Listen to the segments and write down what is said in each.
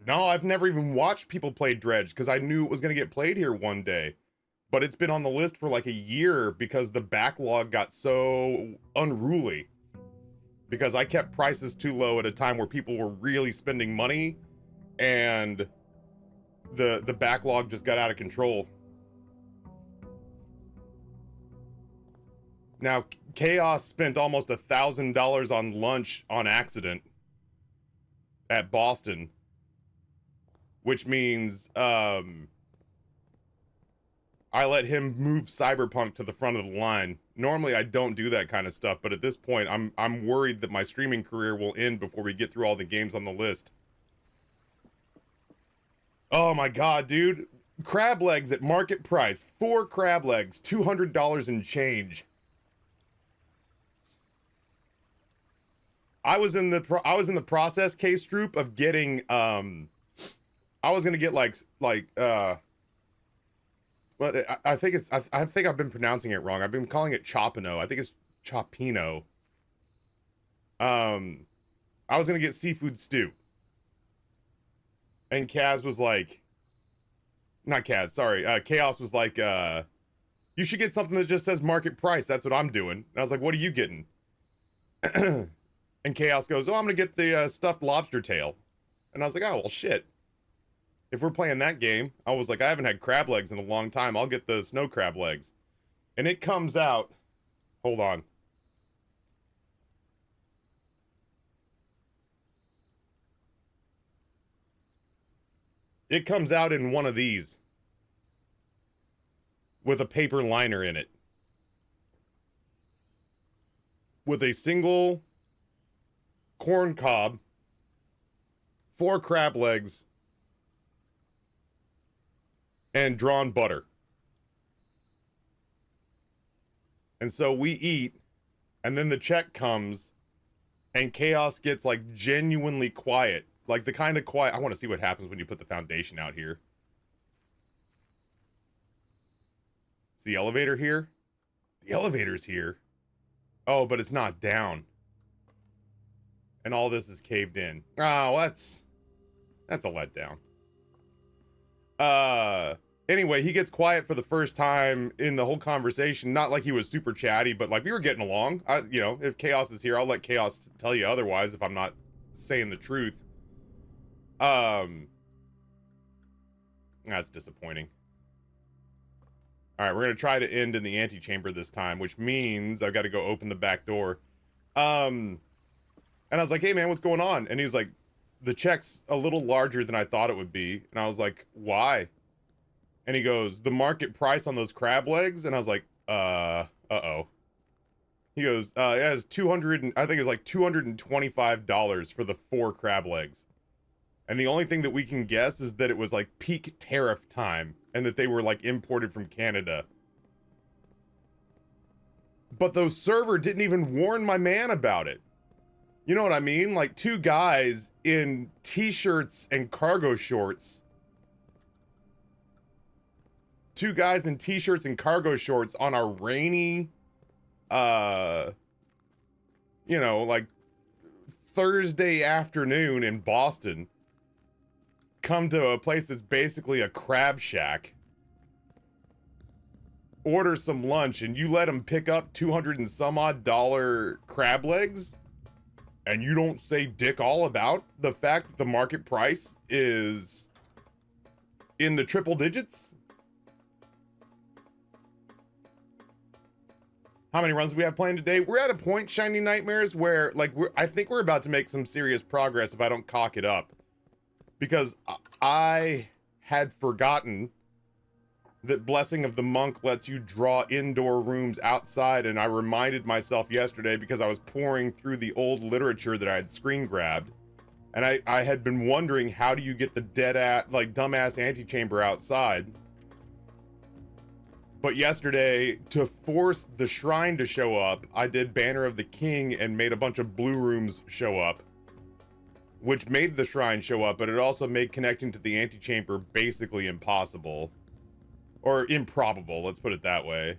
No, I've never even watched people play Dredge because I knew it was going to get played here one day. But it's been on the list for like a year because the backlog got so unruly. Because I kept prices too low at a time where people were really spending money and the backlog just got out of control. Now, Chaos spent almost $1,000 on lunch on accident at Boston, which means I let him move Cyberpunk to the front of the line. Normally, I don't do that kind of stuff, but at this point, I'm worried that my streaming career will end before we get through all the games on the list. Oh my god, dude! Crab legs at market price. 4 crab legs, $200 and change. I was in the process case group of getting I was gonna get well, I think it's I think I've been pronouncing it wrong. I've been calling it Chopino. I think it's Chopino. I was gonna get seafood stew, and Kaz was like, not Kaz, sorry, Chaos was like, you should get something that just says market price. That's what I'm doing. And I was like, what are you getting? And Chaos goes, oh, I'm gonna get the stuffed lobster tail. And I was like, oh well, shit. If we're playing that game, I was like, I haven't had crab legs in a long time. I'll get the snow crab legs. And it comes out. Hold on. It comes out in one of these with a paper liner in it. With a single corn cob, 4 crab legs, and drawn butter. And so we eat, and then the check comes, and Chaos gets like genuinely quiet. Like the kind of quiet. I want to see what happens when you put the foundation out here. Is the elevator here? The elevator's here. Oh, but it's not down. And all this is caved in. Oh, that's a letdown. Anyway, he gets quiet for the first time in the whole conversation. Not like he was super chatty, but like we were getting along. You know, if Chaos is here, I'll let Chaos tell you otherwise if I'm not saying the truth. That's disappointing. All right, we're gonna try to end in the antechamber this time, which means I've got to go open the back door. And I was like, hey man, what's going on? And he's like, the check's a little larger than I thought it would be. And I was like, why? And he goes, the market price on those crab legs? And I was like, uh-oh. He goes, it has I think it's like $225 for the 4 crab legs. And the only thing that we can guess is that it was like peak tariff time and that they were like imported from Canada. But the server didn't even warn my man about it. You know what I mean? Like 2 guys in t-shirts and cargo shorts. 2 guys in t-shirts and cargo shorts on a rainy, you know, like Thursday afternoon in Boston, come to a place that's basically a crab shack, order some lunch, and you let them pick up 200 and some odd dollar crab legs, and you don't say dick all about the fact that the market price is in the triple digits. How many runs do we have playing today? We're at a point, Shiny Nightmares, where like I think we're about to make some serious progress if I don't cock it up. Because I had forgotten that Blessing of the Monk lets you draw indoor rooms outside, and I reminded myself yesterday because I was pouring through the old literature that I had screen grabbed, and I had been wondering, how do you get the dumbass antechamber outside? But yesterday, to force the shrine to show up, I did Banner of the King and made a bunch of blue rooms show up, which made the shrine show up, but it also made connecting to the antechamber basically impossible. Or improbable, let's put it that way.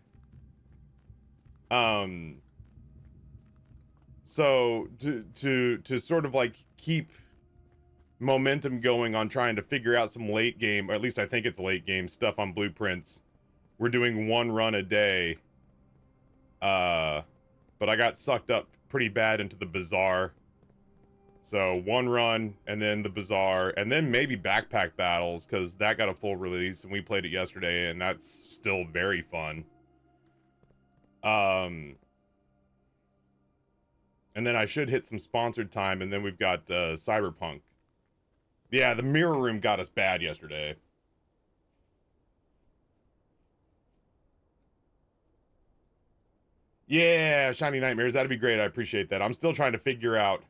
So to sort of like keep momentum going on trying to figure out some late game, or at least I think it's late game stuff on blueprints. We're doing one run a day. But I got sucked up pretty bad into the bazaar. So one run, and then the bazaar, and then maybe backpack battles, because that got a full release, and we played it yesterday, and that's still very fun. And then I should hit some sponsored time, and then we've got Cyberpunk. Yeah, the mirror room got us bad yesterday. Yeah, Shiny Nightmares, that'd be great. I appreciate that. I'm still trying to figure out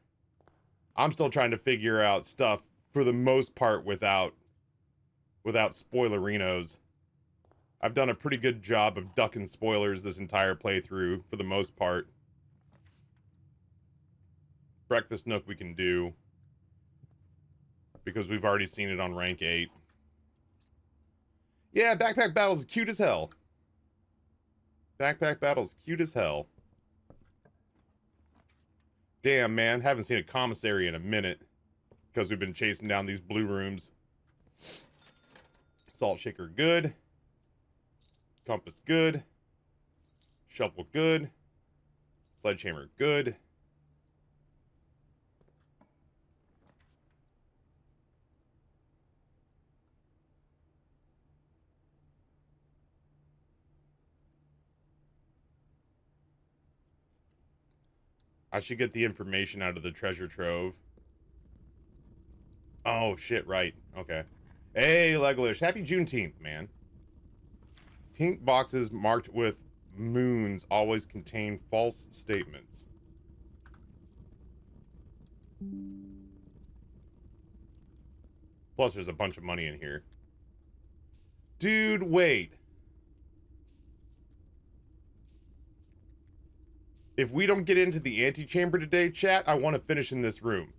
stuff for the most part without spoilerinos. I've done a pretty good job of ducking spoilers this entire playthrough for the most part. Breakfast Nook we can do, because we've already seen it on rank 8. Yeah, Backpack Battle's cute as hell. Backpack Battle's cute as hell. Damn, man, haven't seen a commissary in a minute, because we've been chasing down these blue rooms. Salt shaker good. Compass good. Shovel good. Sledgehammer good. I should get the information out of the treasure trove. Oh, shit, right. Okay. Hey, Leglish. Happy Juneteenth, man. Pink boxes marked with moons always contain false statements. Plus, there's a bunch of money in here. Dude, wait. If we don't get into the antechamber today, chat, I want to finish in this room.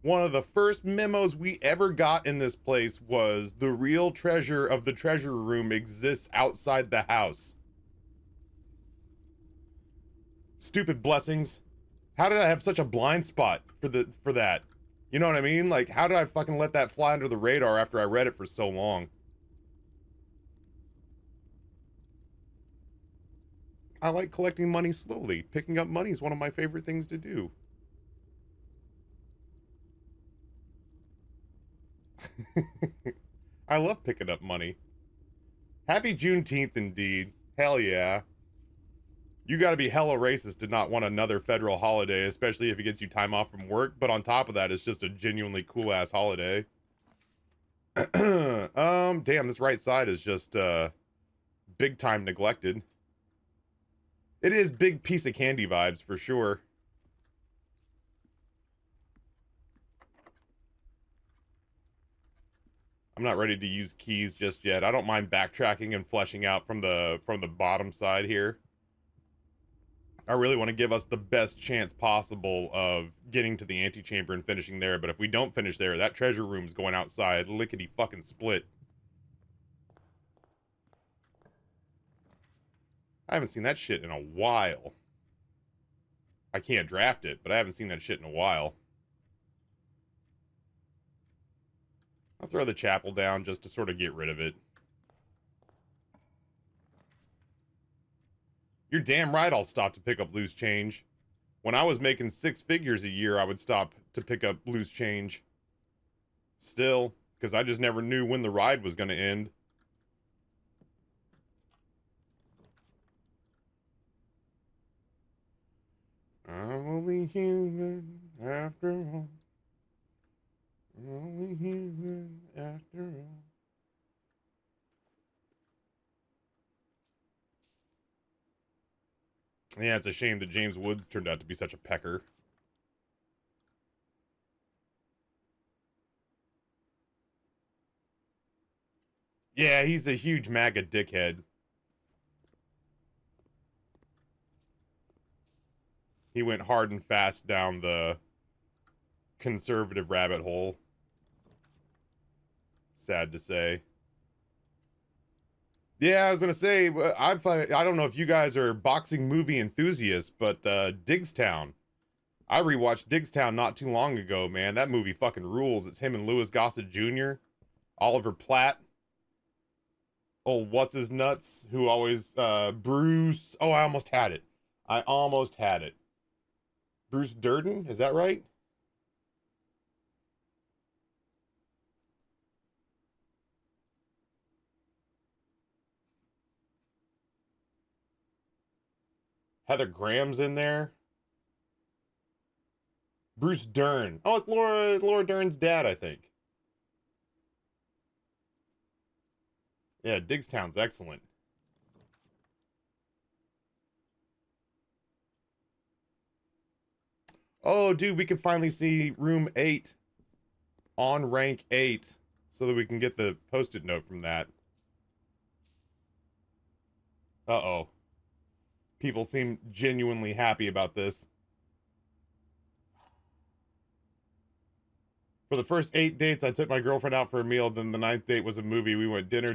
One of the first memos we ever got in this place was the real treasure of the treasure room exists outside the house. Stupid blessings. How did I have such a blind spot for that? You know what I mean? Like, how did I fucking let that fly under the radar after I read it for so long? I like collecting money slowly. Picking up money is one of my favorite things to do. I love picking up money. Happy Juneteenth indeed. Hell yeah. You gotta be hella racist to not want another federal holiday, especially if it gets you time off from work, but on top of that, it's just a genuinely cool-ass holiday. Damn, this right side is just, big time neglected. It is big piece of candy vibes, for sure. I'm not ready to use keys just yet. I don't mind backtracking and fleshing out from the bottom side here. I really want to give us the best chance possible of getting to the antechamber and finishing there, but if we don't finish there, that treasure room's going outside lickety fucking split. I haven't seen that shit in a while. I can't draft it, but I haven't seen that shit in a while. I'll throw the chapel down just to sort of get rid of it. You're damn right I'll stop to pick up loose change. When I was making 6 figures a year, I would stop to pick up loose change. Still, because I just never knew when the ride was going to end. I'm only human after all. I'm only human after all. Yeah, it's a shame that James Woods turned out to be such a pecker. Yeah, he's a huge MAGA dickhead. He went hard and fast down the conservative rabbit hole. Sad to say. Yeah, I was gonna say, I don't know if you guys are boxing movie enthusiasts, but Diggstown I rewatched Digstown not too long ago, man. That movie fucking rules. It's him and Louis Gossett Jr., Oliver Platt, old what's his nuts, who always Bruce. Oh, I almost had it. I almost had it. Bruce Durden, is that right? Heather Graham's in there. Bruce Dern. Oh, it's Laura Dern's dad, I think. Yeah, Digstown's excellent. Oh, dude, we can finally see room 8 on rank 8 so that we can get the post-it note from that. Uh-oh. People seem genuinely happy about this. For the first 8 dates, I took my girlfriend out for a meal. Then the 9th date was a movie. We went dinner,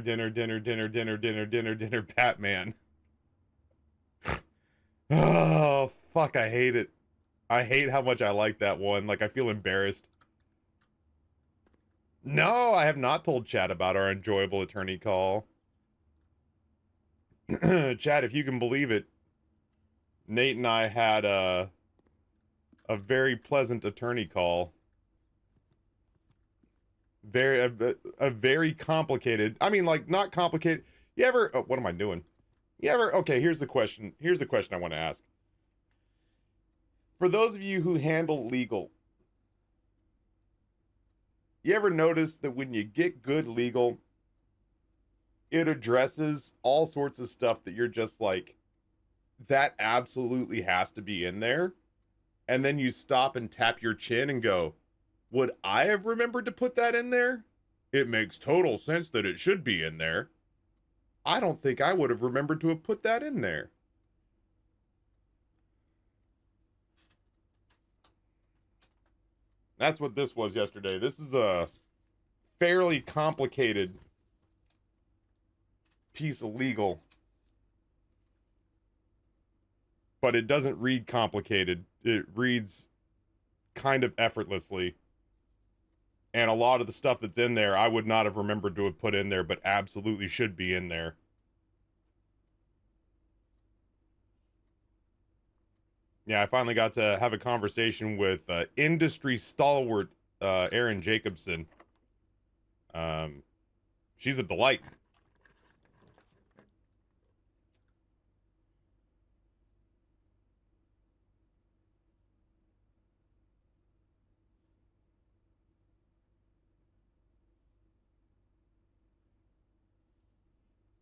Batman. Oh, fuck, I hate it. I hate how much I like that one. Like, I feel embarrassed. No, I have not told Chad about our enjoyable attorney call. Chad, if you can believe it, Nate and I had a very pleasant attorney call. A very complicated. I mean, like, not complicated. You ever? Oh, what am I doing? You ever? Okay, here's the question. Here's the question I want to ask. For those of you who handle legal, you ever notice that when you get good legal, it addresses all sorts of stuff that you're just like, that absolutely has to be in there, and then you stop and tap your chin and go, would I have remembered to put that in there? It makes total sense that it should be in there. I don't think I would have remembered to have put that in there. That's what this was yesterday. This is a fairly complicated piece of legal, but it doesn't read complicated. It reads kind of effortlessly. And a lot of the stuff that's in there, I would not have remembered to have put in there, but absolutely should be in there. Yeah, I finally got to have a conversation with industry stalwart Erin Jacobson. She's a delight.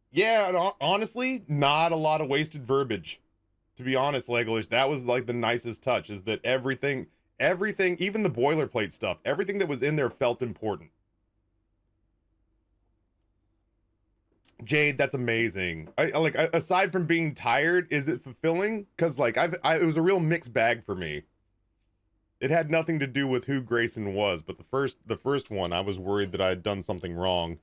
Yeah, and honestly, not a lot of wasted verbiage. To be honest, Legolas, that was like the nicest touch, is that everything, even the boilerplate stuff, everything that was in there felt important. Jade, that's amazing. I like, aside from being tired, is it fulfilling? Because like it was a real mixed bag for me. It had nothing to do with who Grayson was, but the first one, I was worried that I had done something wrong,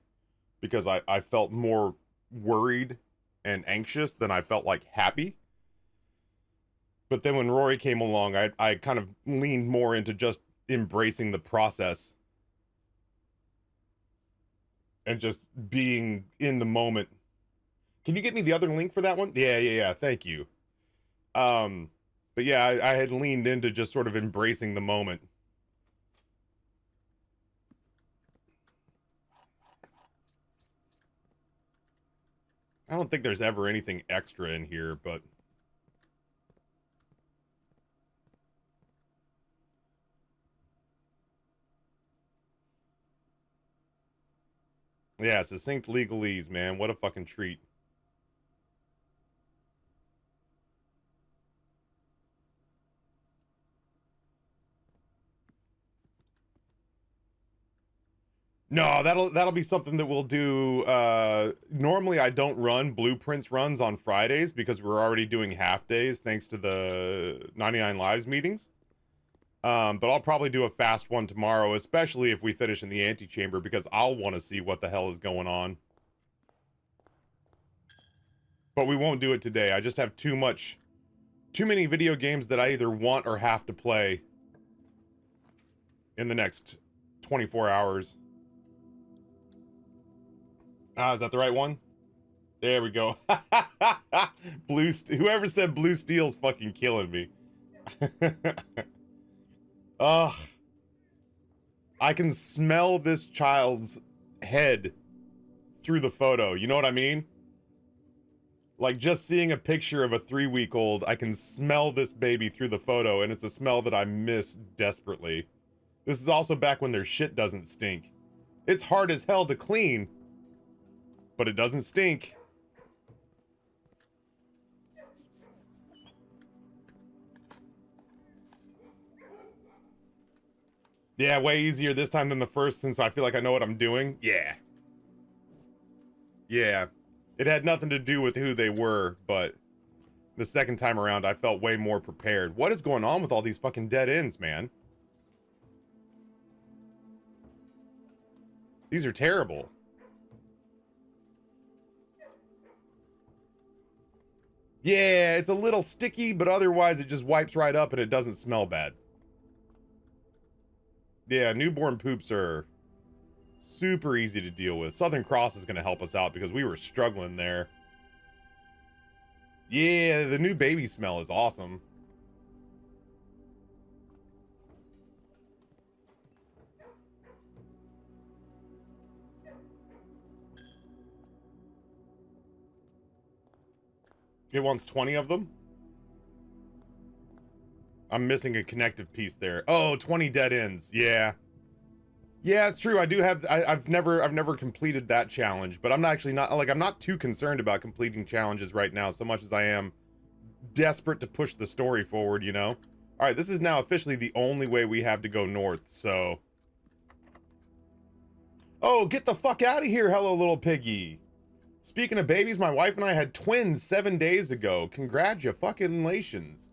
because I felt more worried and anxious than I felt like happy. But then when Rory came along, I kind of leaned more into just embracing the process and just being in the moment. Can you get me the other link for that one? Yeah. Thank you. But yeah, I had leaned into just sort of embracing the moment. I don't think there's ever anything extra in here, but yeah, succinct legalese, man. What a fucking treat. No, that'll be something that we'll do. Normally I don't run blueprints runs on Fridays because we're already doing half days thanks to the 99 Lives meetings. But I'll probably do a fast one tomorrow, especially if we finish in the antechamber, because I'll want to see what the hell is going on. But we won't do it today. I just have too much too many video games that I either want or have to play in the next 24 hours. Ah, is that the right one? There we go. Whoever said blue steel's fucking killing me. Ugh. I can smell this child's head through the photo. You know what I mean? Like, just seeing a picture of a 3-week-old, I can smell this baby through the photo, and it's a smell that I miss desperately. This is also back when their shit doesn't stink. It's hard as hell to clean, but it doesn't stink. Yeah, way easier this time than the first, since I feel like I know what I'm doing. Yeah. Yeah. It had nothing to do with who they were, but the second time around, I felt way more prepared. What is going on with all these fucking dead ends, man? These are terrible. Yeah, it's a little sticky, but otherwise it just wipes right up and it doesn't smell bad. Yeah, newborn poops are super easy to deal with. Southern Cross is going to help us out because we were struggling there. Yeah, the new baby smell is awesome. It wants 20 of them? I'm missing a connective piece there. Oh, 20 dead ends. Yeah. Yeah, it's true. I do have I've never completed that challenge, but I'm not too concerned about completing challenges right now so much as I am desperate to push the story forward, you know. All right, this is now officially the only way we have to go north, so oh, get the fuck out of here, hello little piggy. Speaking of babies, my wife and I had twins 7 days ago. Congratulations.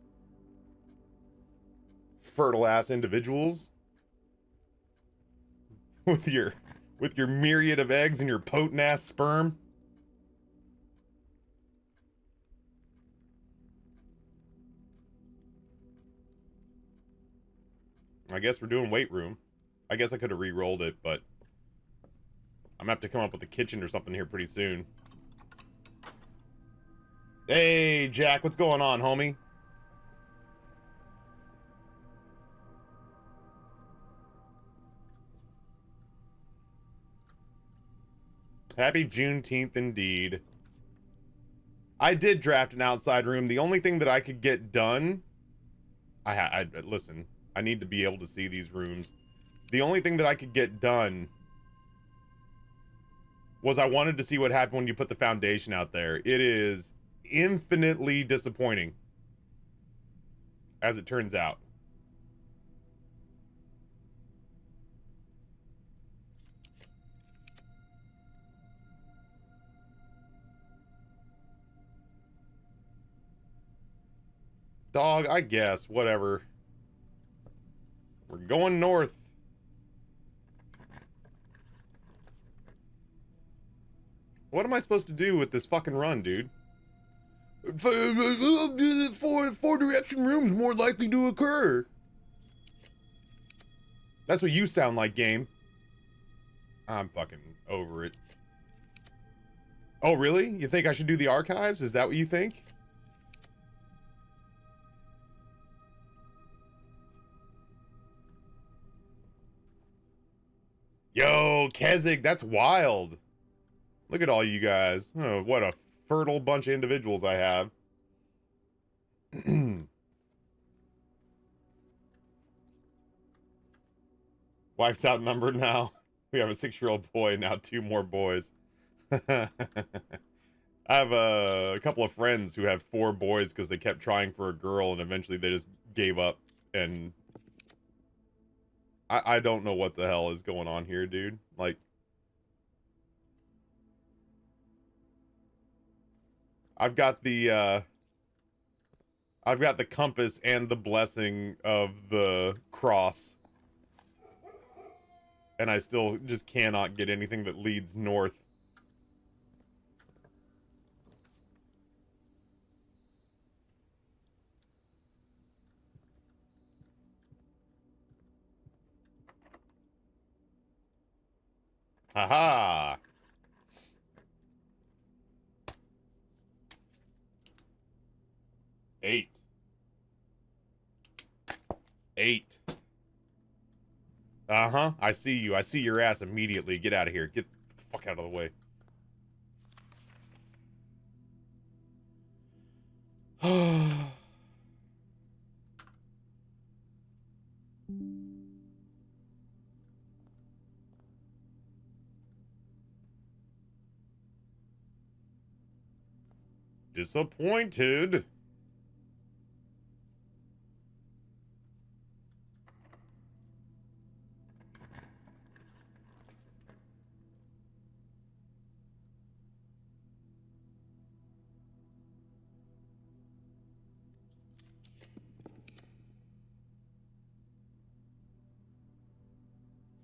Fertile ass individuals. With your myriad of eggs and your potent ass sperm. I guess we're doing weight room. I guess I could have re-rolled it, but I'm gonna have to come up with a kitchen or something here pretty soon. Hey, Jack, what's going on, homie? Happy Juneteenth indeed. I did draft an outside room. The only thing that I could get done... listen, I need to be able to see these rooms. The only thing that I could get done was I wanted to see what happened when you put the foundation out there. It is infinitely disappointing, as it turns out. Dog, I guess, whatever. We're going north. What am I supposed to do with this fucking run, dude? Four direction rooms more likely to occur. That's what you sound like, game. I'm fucking over it. Oh, really? You think I should do the archives? Is that what you think? Yo, Kezig, that's wild. Look at all you guys. Oh, what a fertile bunch of individuals I have. Wife's outnumbered now. We have a 6-year-old boy, now 2 more boys. I have a couple of friends who have 4 boys because they kept trying for a girl and eventually they just gave up. And I don't know what the hell is going on here, dude. Like, I've got the compass and the blessing of the cross. And I still just cannot get anything that leads north. Haha. Eight. 8. Uh-huh. I see you. I see your ass immediately. Get out of here. Get the fuck out of the way. Disappointed.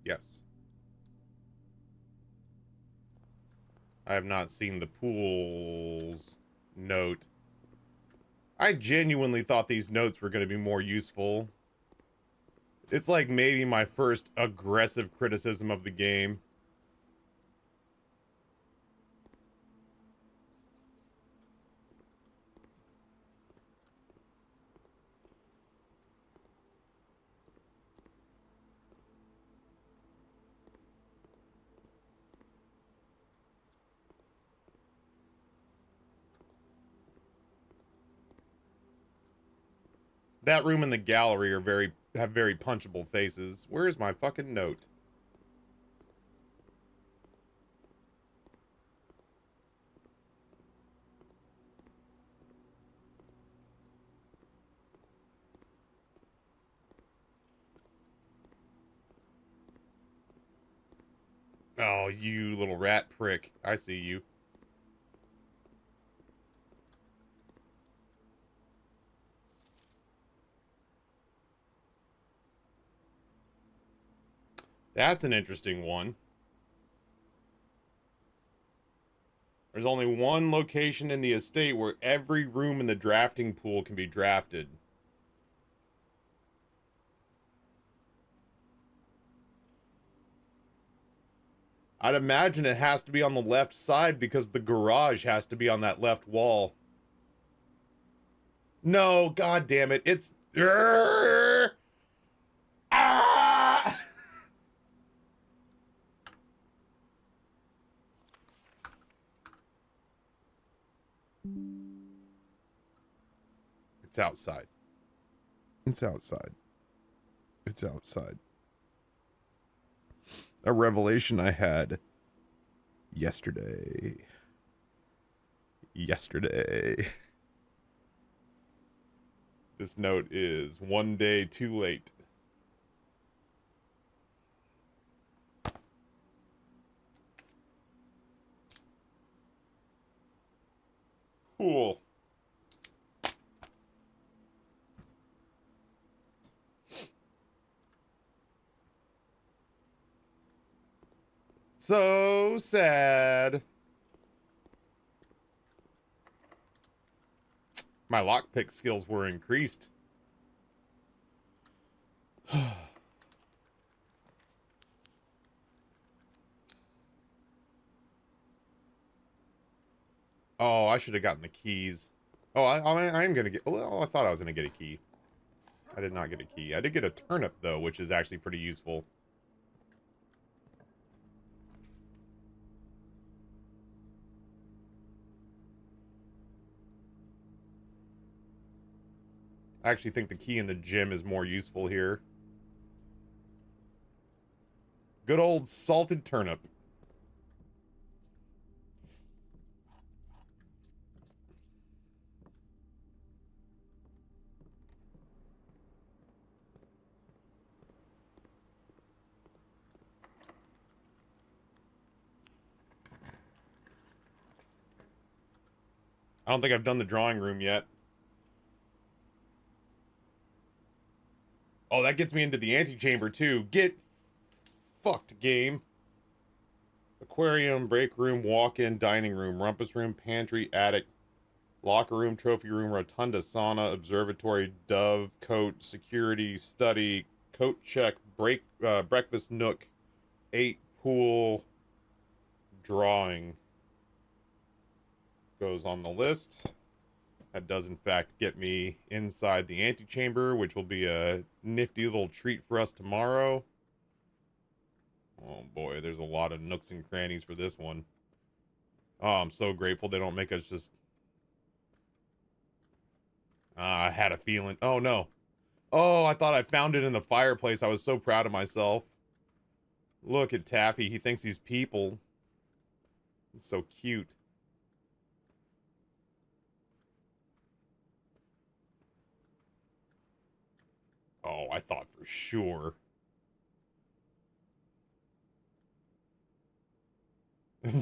Yes. I have not seen the pools note. I genuinely thought these notes were going to be more useful. It's like maybe my first aggressive criticism of the game. That room and the gallery are have very punchable faces. Where is my fucking note? Oh, you little rat prick. I see you. That's an interesting one. There's only one location in the estate where every room in the drafting pool can be drafted. I'd imagine it has to be on the left side because the garage has to be on that left wall. No, god damn it. It's... Ah! It's outside. It's outside. It's outside. A revelation I had yesterday. This note is one day too late. Cool. So sad. My lockpick skills were increased. Oh, I should have gotten the keys. Oh, I am gonna get... Well, I thought I was gonna get a key. I did not get a key. I did get a turnip, though, which is actually pretty useful. I actually think the key in the gym is more useful here. Good old salted turnip. I don't think I've done the drawing room yet. Oh, that gets me into the antechamber, too. Get fucked, game. Aquarium, break room, walk-in, dining room, rumpus room, pantry, attic, locker room, trophy room, rotunda, sauna, observatory, dove, coat, security, study, coat check, breakfast nook, 8, pool, drawing goes on the list. That does, in fact, get me inside the antechamber, which will be a nifty little treat for us tomorrow. Oh boy, there's a lot of nooks and crannies for this one. Oh, I'm so grateful they don't make us just... I had a feeling. Oh no. Oh, I thought I found it in the fireplace. I was so proud of myself. Look at Taffy. He thinks he's people. He's so cute. Oh, I thought for sure.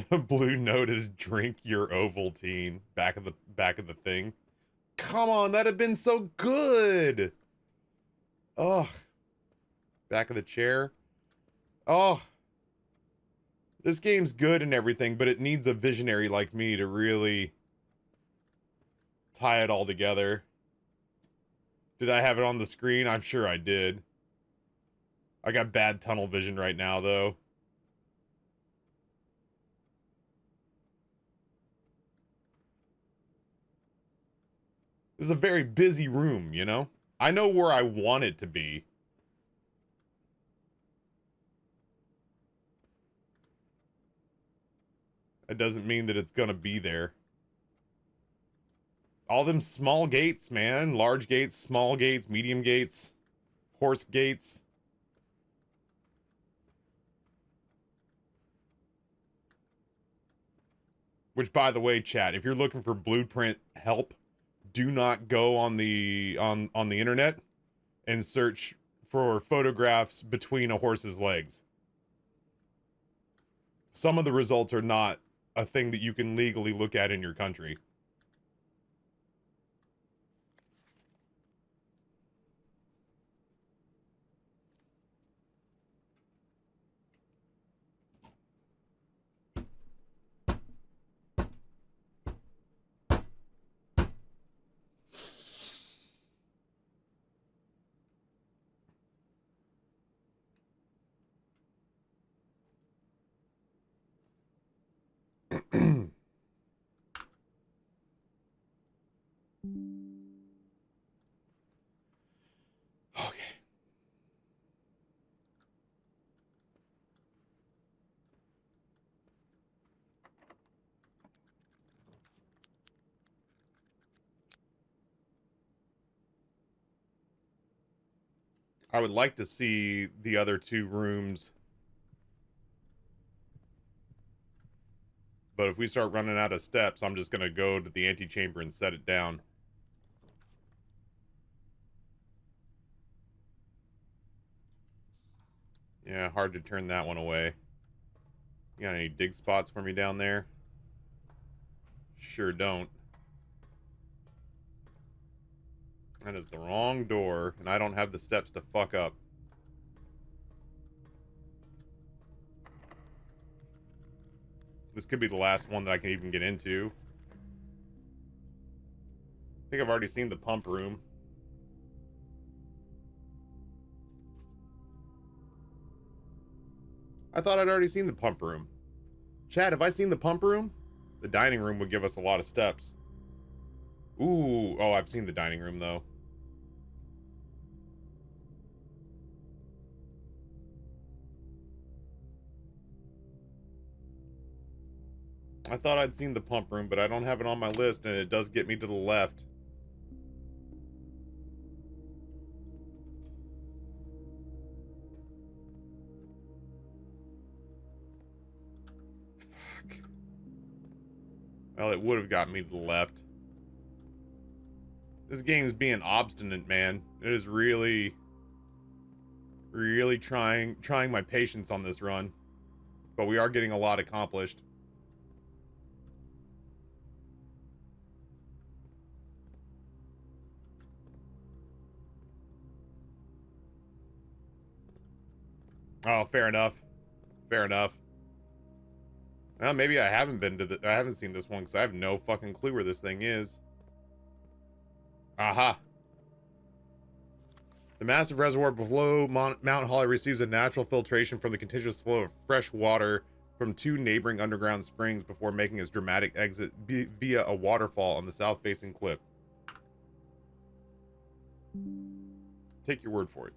The blue note is drink your Ovaltine. Back of the thing. Come on, that'd have been so good. Ugh. Back of the chair. Oh. This game's good and everything, but it needs a visionary like me to really tie it all together. Did I have it on the screen? I'm sure I did. I got bad tunnel vision right now, though. This is a very busy room, you know? I know where I want it to be. That doesn't mean that it's gonna be there. All them small gates, man. Large gates, small gates, medium gates, horse gates. Which, by the way, chat, if you're looking for blueprint help, do not go on the internet and search for photographs between a horse's legs. Some of the results are not a thing that you can legally look at in your country. Okay. I would like to see the other two rooms. But if we start running out of steps, I'm just going to go to the antechamber and set it down. Yeah, hard to turn that one away. You got any dig spots for me down there? Sure don't. That is the wrong door, and I don't have the steps to fuck up. This could be the last one that I can even get into. I think I've already seen the pump room. I thought I'd already seen the pump room. Chad, have I seen the pump room? The dining room would give us a lot of steps. Ooh, oh, I've seen the dining room, though. I thought I'd seen the pump room, but I don't have it on my list, and it does get me to the left. Fuck. Well, it would have got me to the left. This game's being obstinate, man. It is really trying my patience on this run. But we are getting a lot accomplished. Oh, fair enough. Fair enough. Well, maybe I haven't seen this one because I have no fucking clue where this thing is. Aha. The massive reservoir below Mount Holly receives a natural filtration from the continuous flow of fresh water from 2 neighboring underground springs before making his dramatic exit via a waterfall on the south-facing cliff. Take your word for it.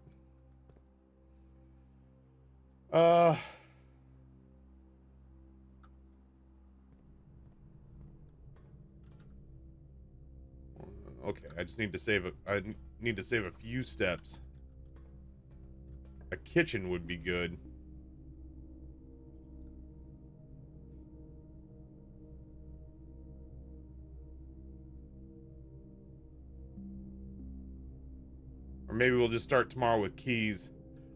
Okay, I just need to save a few steps. A kitchen would be good. Or maybe we'll just start tomorrow with keys.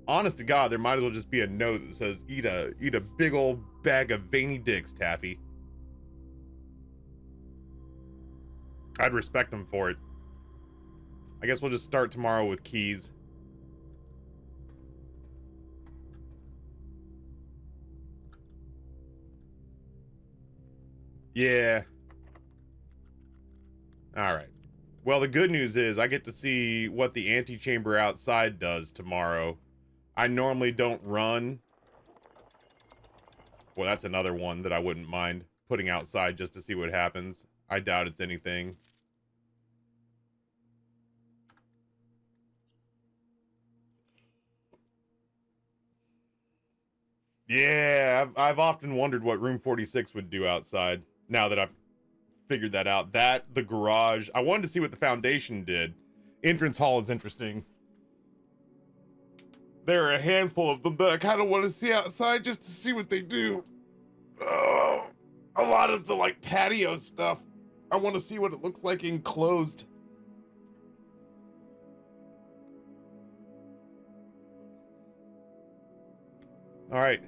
Honest to God, there might as well just be a note that says, eat a big old bag of veiny dicks, Taffy. I'd respect him for it. I guess we'll just start tomorrow with keys. Yeah. Alright. Well, the good news is I get to see what the antechamber outside does tomorrow. I normally don't run. Well, that's another one that I wouldn't mind putting outside just to see what happens. I doubt it's anything. Yeah, I've often wondered what room 46 would do outside, now that I've figured that out. That, the garage. I wanted to see what the foundation did. Entrance hall is interesting. There are a handful of them, but I kind of want to see outside just to see what they do. Oh, a lot of the, like, patio stuff. I want to see what it looks like enclosed. All right.